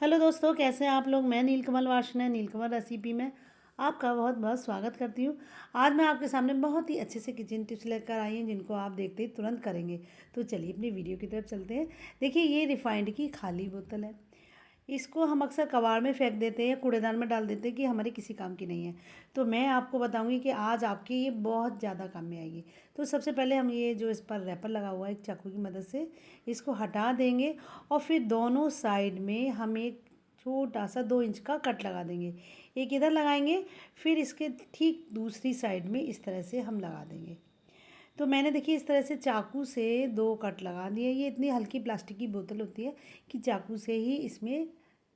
Hello दोस्तों, कैसे हैं आप लोग। मैं नीलकमल वार्ष्णेय नीलकमल रेसिपी में आपका बहुत बहुत स्वागत करती हूँ। आज मैं आपके सामने बहुत ही अच्छे से किचन टिप्स लेकर आई हूँ जिनको आप देखते ही तुरंत करेंगे। तो चलिए अपनी वीडियो की तरफ चलते हैं। देखिए, ये रिफाइंड की खाली बोतल है। इसको हम अक्सर कबाड़ में फेंक देते हैं या कूड़ेदान में डाल देते हैं कि हमारे किसी काम की नहीं है। तो मैं आपको बताऊंगी कि आज आपके ये बहुत ज़्यादा काम में आएगी। तो सबसे पहले हम ये जो इस पर रैपर लगा हुआ है एक चाकू की मदद से इसको हटा देंगे और फिर दोनों साइड में हम एक छोटा सा 2 इंच का कट लगा देंगे। एक इधर लगाएंगे, फिर इसके ठीक दूसरी साइड में इस तरह से हम लगा देंगे। तो मैंने देखिए इस तरह से चाकू से 2 कट लगा दिए। ये इतनी हल्की प्लास्टिक की बोतल होती है कि चाकू से ही इसमें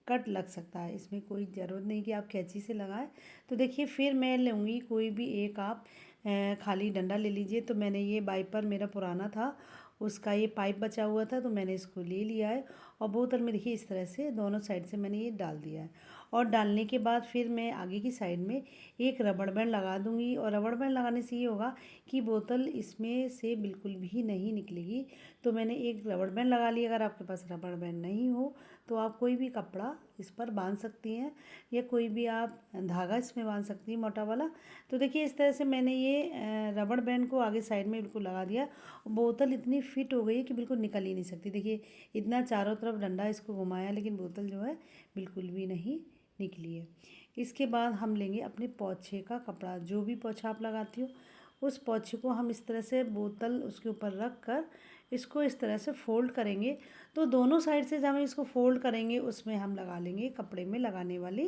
कट लग सकता है, इसमें कोई ज़रूरत नहीं कि आप कैंची से लगाएं। तो देखिए फिर मैं लूँगी कोई भी एक आप खाली डंडा ले लीजिए। तो मैंने ये वाइपर मेरा पुराना था, उसका ये पाइप बचा हुआ था, तो मैंने इसको ले लिया है और बोतल में देखिए इस तरह से दोनों साइड से मैंने ये डाल दिया है। और डालने के बाद फिर मैं आगे की साइड में एक रबड़ बैंड लगा दूंगी। और रबड़ बैंड लगाने से ये होगा कि बोतल इसमें से बिल्कुल भी नहीं निकलेगी। तो मैंने एक रबड़ बैंड लगा लिया। अगर आपके पास रबड़ बैंड नहीं हो तो आप कोई भी कपड़ा इस पर बांध सकती हैं या कोई भी आप धागा इसमें बांध सकती हैं मोटा वाला। तो देखिए इस तरह से मैंने ये रबड़ बैंड को आगे साइड में बिल्कुल लगा दिया। बोतल इतनी फिट हो गई है कि बिल्कुल निकल ही नहीं सकती। देखिए इतना चारों तरफ डंडा इसको घुमाया लेकिन बोतल जो है बिल्कुल भी नहीं निकली है। इसके बाद हम लेंगे अपने पोछे का कपड़ा, जो भी पोछा आप लगाती हो उस पोछे को हम इस तरह से बोतल उसके ऊपर रख कर इसको इस तरह से फोल्ड करेंगे। तो दोनों साइड से जब हम इसको फोल्ड करेंगे उसमें हम लगा लेंगे कपड़े में लगाने वाली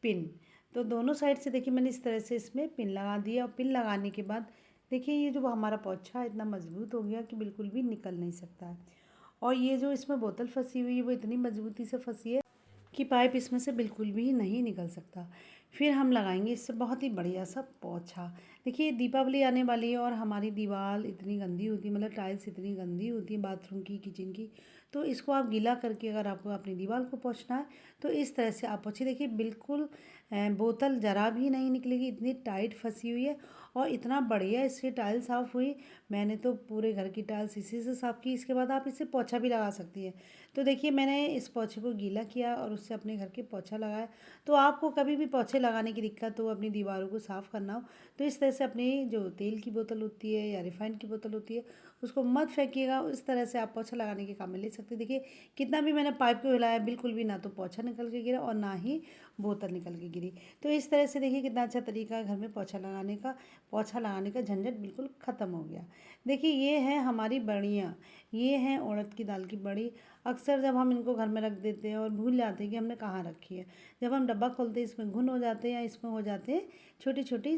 पिन। तो दोनों साइड से देखिए मैंने इस तरह से इसमें पिन लगा दिया। और पिन लगाने के बाद देखिए ये जो हमारा पोछा इतना मजबूत हो गया कि बिल्कुल भी निकल नहीं सकता है। और ये जो इसमें बोतल फंसी हुई है वो इतनी मजबूती से फंसी है कि पाइप इसमें से बिल्कुल भी नहीं निकल सकता। फिर हम लगाएंगे इससे बहुत ही बढ़िया सा पोछा। देखिए दीपावली आने वाली है और हमारी दीवार इतनी गंदी होती है, मतलब टाइल्स इतनी गंदी होती है बाथरूम की, किचन की। तो इसको आप गीला करके अगर आपको अपनी दीवार को पोंछना है तो इस तरह से आप पोंछिए। देखिए बिल्कुल बोतल ज़रा भी नहीं निकलेगी, इतनी टाइट फंसी हुई है और इतना बढ़िया इससे टाइल साफ़ हुई। मैंने तो पूरे घर की टाइल्स इसी से साफ़ की। इसके बाद आप इससे पोछा भी लगा सकती हैं। तो देखिए मैंने इस पोछे को गीला किया और उससे अपने घर के पोछा लगाया। तो आपको कभी भी पोछे लगाने की दिक्कत हो, अपनी दीवारों को साफ़ करना हो, तो इस तरह से अपनी जो तेल की बोतल होती है या रिफाइंड की बोतल होती है उसको मत फेंकिएगा। इस तरह से आप पोछा लगाने के काम में ले सकते हैं। देखिए कितना भी मैंने पाइप को हिलाया बिल्कुल भी ना तो पोछा निकल के गिरा और ना ही बोतल निकल के गिरी। तो इस तरह से देखिए कितना अच्छा तरीका है घर में पोछा लगाने का। पोछा लगाने का झंझट बिल्कुल ख़त्म हो गया। देखिए ये है हमारी बड़ियाँ, ये हैं उड़द की दाल की बड़ी। अक्सर जब हम इनको घर में रख देते हैं और भूल जाते हैं कि हमने कहाँ रखी है, जब हम डब्बा खोलते हैं इसमें घुन हो जाते हैं या इसमें हो जाते हैं छोटी छोटी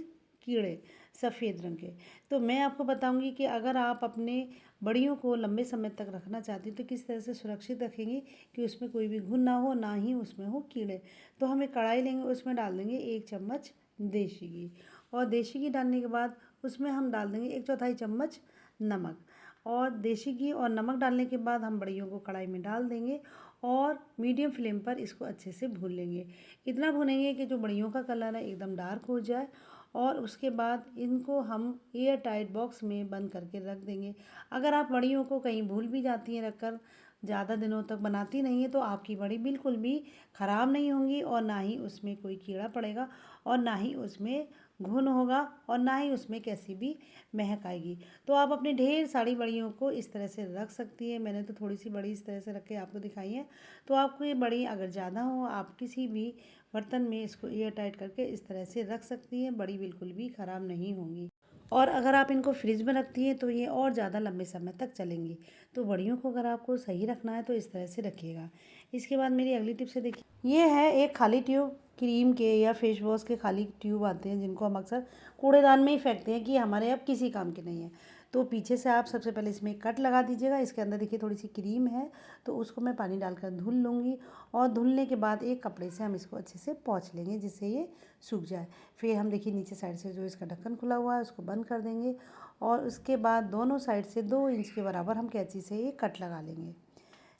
कीड़े सफ़ेद रंग के। तो मैं आपको बताऊंगी कि अगर आप अपने बड़ियों को लंबे समय तक रखना चाहती तो किस तरह से सुरक्षित रखेंगी कि उसमें कोई भी घुन ना हो, ना ही उसमें हो कीड़े। तो हम एक कढ़ाई लेंगे, उसमें डाल देंगे 1 चम्मच देसी घी। और देसी घी डालने के बाद उसमें हम डाल देंगे 1/4 चम्मच नमक। और देसी घी और नमक डालने के बाद हम बड़ियों को कढ़ाई में डाल देंगे और मीडियम फ्लेम पर इसको अच्छे से भून लेंगे। इतना भूनेंगे कि जो बड़ियों का कलर है एकदम डार्क हो जाए। और उसके बाद इनको हम एयर टाइट बॉक्स में बंद करके रख देंगे। अगर आप बड़ियों को कहीं भूल भी जाती हैं रखकर, ज़्यादा दिनों तक बनाती नहीं है, तो आपकी बड़ी बिल्कुल भी ख़राब नहीं होंगी और ना ही उसमें कोई कीड़ा पड़ेगा और ना ही उसमें घुन होगा और ना ही उसमें कैसी भी महक आएगी। तो आप अपनी ढेर सारी बड़ियों को इस तरह से रख सकती है। मैंने तो थोड़ी सी बड़ी इस तरह से रख के आपको दिखाई है। तो आपको ये बड़ी अगर ज़्यादा हो आप किसी भी बर्तन में इसको एयर टाइट करके इस तरह से रख सकती हैं, बड़ी बिल्कुल भी ख़राब नहीं होंगी। और अगर आप इनको फ्रिज में रखती हैं तो ये और ज़्यादा लंबे समय तक चलेंगी। तो बड़ियों को अगर आपको सही रखना है तो इस तरह से रखिएगा। इसके बाद मेरी अगली टिप से देखिए, ये है एक खाली ट्यूब, क्रीम के या फेस वॉश के खाली ट्यूब आते हैं जिनको हम अक्सर कूड़ेदान में ही फेंकते हैं कि हमारे अब किसी काम के नहीं है। तो पीछे से आप सबसे पहले इसमें कट लगा दीजिएगा। इसके अंदर देखिए थोड़ी सी क्रीम है, तो उसको मैं पानी डालकर धुल लूँगी। और धुलने के बाद एक कपड़े से हम इसको अच्छे से पोंछ लेंगे जिससे ये सूख जाए। फिर हम देखिए नीचे साइड से जो इसका ढक्कन खुला हुआ है उसको बंद कर देंगे और उसके बाद दोनों साइड से 2 इंच के बराबर हम कैंची से ये कट लगा लेंगे।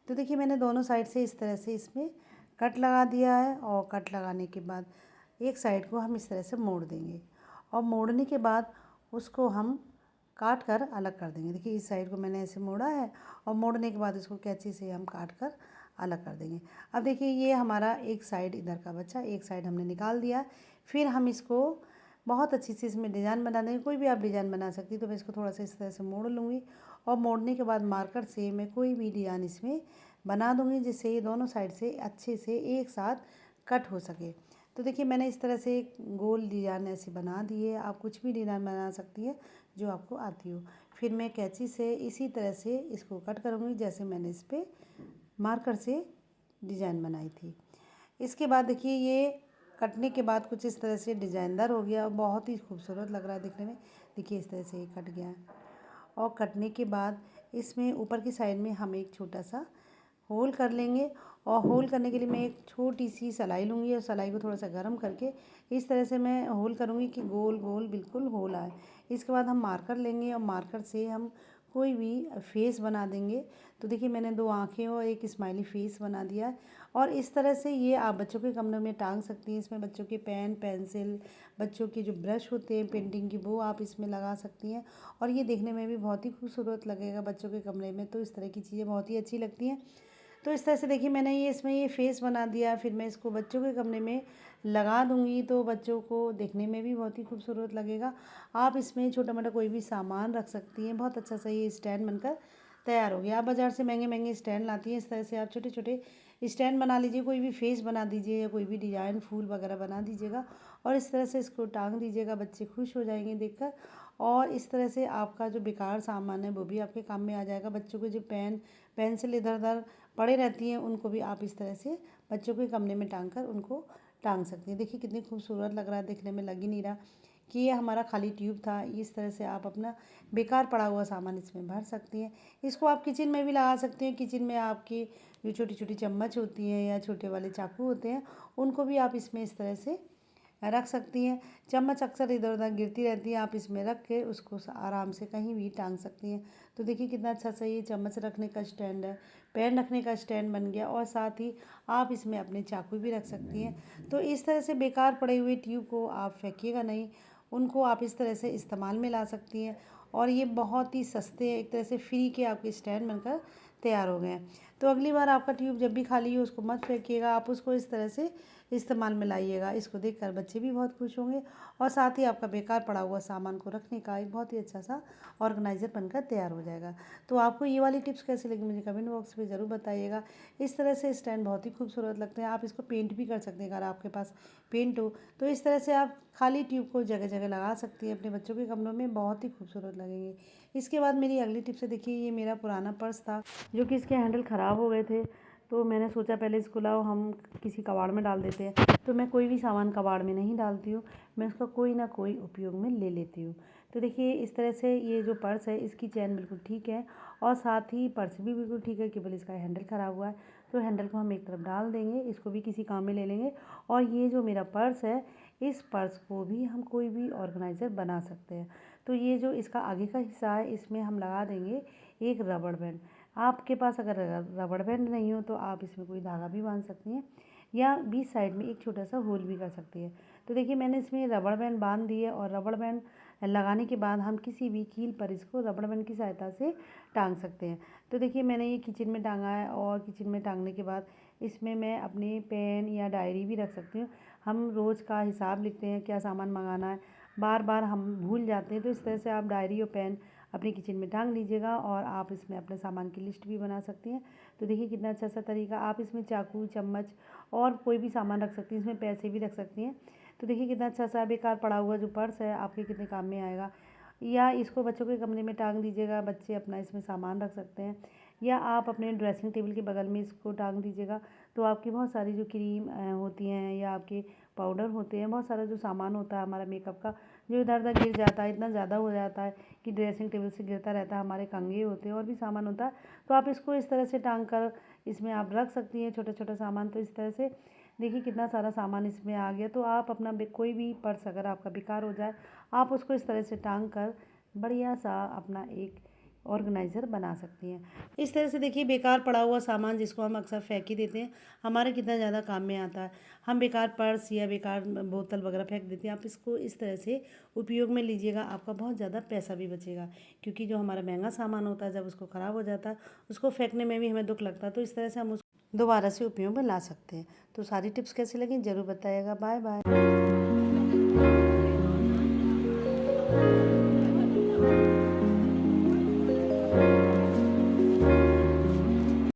तो देखिए मैंने दोनों साइड से इस तरह से इसमें कट लगा दिया है। और कट लगाने के बाद एक साइड को हम इस तरह से मोड़ देंगे और मोड़ने के बाद उसको हम काट कर अलग कर देंगे। देखिए इस साइड को मैंने ऐसे मोड़ा है और मोड़ने के बाद इसको कैंची से हम काट कर अलग कर देंगे। अब देखिए ये हमारा एक साइड इधर का बचा, एक साइड हमने निकाल दिया। फिर हम इसको बहुत अच्छी से इसमें डिज़ाइन बना देंगे। कोई भी आप डिज़ाइन बना सकती, तो मैं इसको थोड़ा सा इस तरह से मोड़ लूँगी और मोड़ने के बाद मार्कर से मैं कोई भी डिज़ाइन इसमें बना दूँगी, जिससे ये दोनों साइड से अच्छे से एक साथ कट हो सके। तो देखिए मैंने इस तरह से गोल डिज़ाइन ऐसे बना दी है। आप कुछ भी डिज़ाइन बना सकती है जो आपको आती हो। फिर मैं कैंची से इसी तरह से इसको कट करूँगी जैसे मैंने इस पर मार्कर से डिज़ाइन बनाई थी। इसके बाद देखिए ये कटने के बाद कुछ इस तरह से डिज़ाइनदार हो गया और बहुत ही खूबसूरत लग रहा है दिखने में। देखिए इस तरह से ये कट गया है। और कटने के बाद इसमें ऊपर की साइड में हम एक छोटा सा होल कर लेंगे। और होल करने के लिए मैं एक छोटी सी सिलाई लूँगी और सिलाई को थोड़ा सा गर्म करके इस तरह से मैं होल करूँगी कि गोल गोल बिल्कुल होल आए। इसके बाद हम मार्कर लेंगे और मार्कर से हम कोई भी फेस बना देंगे। तो देखिए मैंने 2 आँखें और एक स्माइली फेस बना दिया है। और इस तरह से ये आप बच्चों के कमरे में टांग सकती हैं। इसमें बच्चों के पेन, पेंसिल, बच्चों के जो ब्रश होते हैं पेंटिंग की, वो आप इसमें लगा सकती हैं। और ये देखने में भी बहुत ही खूबसूरत लगेगा बच्चों के कमरे में। तो इस तरह की चीज़ें बहुत ही अच्छी लगती हैं। तो इस तरह से देखिए मैंने ये इसमें ये फेस बना दिया। फिर मैं इसको बच्चों के कमरे में लगा दूँगी, तो बच्चों को देखने में भी बहुत ही खूबसूरत लगेगा। आप इसमें छोटा-मोटा कोई भी सामान रख सकती हैं। बहुत अच्छा सा ये स्टैंड बनकर तैयार हो गया। आप बाज़ार से महंगे-महंगे स्टैंड लाती हैं, इस तरह से आप छोटे-छोटे स्टैंड बना लीजिए। कोई भी फेस बना दीजिए या कोई भी डिज़ाइन फूल वगैरह बना दीजिएगा और इस तरह से इसको टांग दीजिएगा। बच्चे खुश हो जाएंगे देखकर। और इस तरह से आपका जो बेकार सामान है वो भी आपके काम में आ जाएगा। बच्चों के जो पेन, पेंसिल इधर उधर पड़े रहती हैं, उनको भी आप इस तरह से बच्चों के कमरे में टांग कर उनको टांग सकती हैं। देखिए कितनी खूबसूरत लग रहा है, दिखने में लग ही नहीं रहा कि ये हमारा खाली ट्यूब था। इस तरह से आप अपना बेकार पड़ा हुआ सामान इसमें भर सकती हैं। इसको आप किचन में भी लगा सकते हैं। किचन में आपकी जो छोटी छोटी चम्मच होती हैं या छोटे वाले चाकू होते हैं, उनको भी आप इसमें इस तरह से रख सकती हैं। चम्मच अक्सर इधर उधर गिरती रहती है, आप इसमें रख के उसको आराम से कहीं भी टांग सकती हैं। तो देखिए कितना अच्छा सा ये चम्मच रखने का स्टैंड है, पेन रखने का स्टैंड बन गया। और साथ ही आप इसमें अपने चाकू भी रख सकती हैं। तो इस तरह से बेकार पड़े हुए ट्यूब को आप फेंकिएगा नहीं, उनको आप इस तरह से इस्तेमाल में ला सकती हैं। और ये बहुत ही सस्ते, एक तरह से फ्री के आपके स्टैंड बनकर तैयार हो गए हैं। तो अगली बार आपका ट्यूब जब भी खाली हो उसको मत फेंकिएगा, आप उसको इस तरह से इस्तेमाल में लाइएगा। इसको देखकर बच्चे भी बहुत खुश होंगे और साथ ही आपका बेकार पड़ा हुआ सामान को रखने का एक बहुत ही अच्छा सा ऑर्गेनाइज़र बनकर तैयार हो जाएगा। तो आपको ये वाली टिप्स कैसी लगी मुझे कमेंट बॉक्स में ज़रूर बताइएगा। इस तरह से स्टैंड बहुत ही खूबसूरत लगते हैं। आप इसको पेंट भी कर सकते हैं अगर आपके पास पेंट हो। तो इस तरह से आप खाली ट्यूब को जगह जगह लगा सकती हैं अपने बच्चों के कमरों में, बहुत ही खूबसूरत लगेंगे। इसके बाद मेरी अगली टिप्स है, देखिए ये मेरा पुराना पर्स था जो कि इसके हैंडल ख़राब हो गए थे। तो मैंने सोचा पहले इसको लाओ हम किसी कबाड़ में डाल देते हैं। तो मैं कोई भी सामान कबाड़ में नहीं डालती हूँ, मैं उसका कोई ना कोई उपयोग में ले लेती हूँ। तो देखिए इस तरह से ये जो पर्स है इसकी चैन बिल्कुल ठीक है और साथ ही पर्स भी बिल्कुल ठीक है, केवल इसका हैंडल ख़राब हुआ है। तो हैंडल को हम एक तरफ डाल देंगे, इसको भी किसी काम में ले लेंगे। और ये जो मेरा पर्स है, इस पर्स को भी हम कोई भी ऑर्गेनाइज़र बना सकते हैं। तो ये जो इसका आगे का हिस्सा है, इसमें हम लगा देंगे एक रबड़ बैंड। आपके पास अगर रबड़ बैंड नहीं हो तो आप इसमें कोई धागा भी बांध सकती हैं या बीच साइड में एक छोटा सा होल भी कर सकती है। तो देखिए मैंने इसमें रबड़ बैंड बांध दिए और रबड़ बैंड लगाने के बाद हम किसी भी कील पर इसको रबड़ बैंड की सहायता से टांग सकते हैं। तो देखिए मैंने ये किचन में टांगा है और किचन में टांगने के बाद इसमें मैं अपने पेन या डायरी भी रख सकती हूँ। हम रोज़ का हिसाब लिखते हैं, क्या सामान मंगाना है, बार बार हम भूल जाते हैं। तो इस तरह से आप डायरी और पेन अपने किचन में टांग लीजिएगा और आप इसमें अपने सामान की लिस्ट भी बना सकती हैं। तो देखिए कितना अच्छा सा तरीका, आप इसमें चाकू, चम्मच और कोई भी सामान रख सकती हैं, इसमें पैसे भी रख सकती हैं। तो देखिए कितना अच्छा सा बेकार पड़ा हुआ जो पर्स है आपके कितने काम में आएगा। या इसको बच्चों के कमरे में टांग दीजिएगा, बच्चे अपना इसमें सामान रख सकते हैं। या आप अपने ड्रेसिंग टेबल के बगल में इसको टांग दीजिएगा। तो आपकी बहुत सारी जो क्रीम होती हैं या आपके पाउडर होते हैं, बहुत सारा जो सामान होता है हमारा मेकअप का, जो इधर उधर गिर जाता है, इतना ज़्यादा हो जाता है कि ड्रेसिंग टेबल से गिरता रहता है, हमारे कंघे होते हैं और भी सामान होता है। तो आप इसको इस तरह से टांग कर इसमें आप रख सकती हैं छोटा छोटा सामान। तो इस तरह से देखिए कितना सारा सामान इसमें आ गया। तो आप अपना कोई भी पर्स अगर आपका बेकार हो जाए, आप उसको इस तरह से टांग कर बढ़िया सा अपना एक ऑर्गेनाइज़र बना सकती हैं। इस तरह से देखिए बेकार पड़ा हुआ सामान जिसको हम अक्सर फेंक ही देते हैं, हमारे कितना ज़्यादा काम में आता है। हम बेकार पर्स या बेकार बोतल वगैरह फेंक देते हैं, आप इसको इस तरह से उपयोग में लीजिएगा, आपका बहुत ज़्यादा पैसा भी बचेगा। क्योंकि जो हमारा महंगा सामान होता है जब उसको ख़राब हो जाता है, उसको फेंकने में भी हमें दुख लगता है। तो इस तरह से हम दोबारा से उपयोग में ला सकते हैं। तो सारी टिप्स कैसी लगी ज़रूर बताइएगा। Bye bye.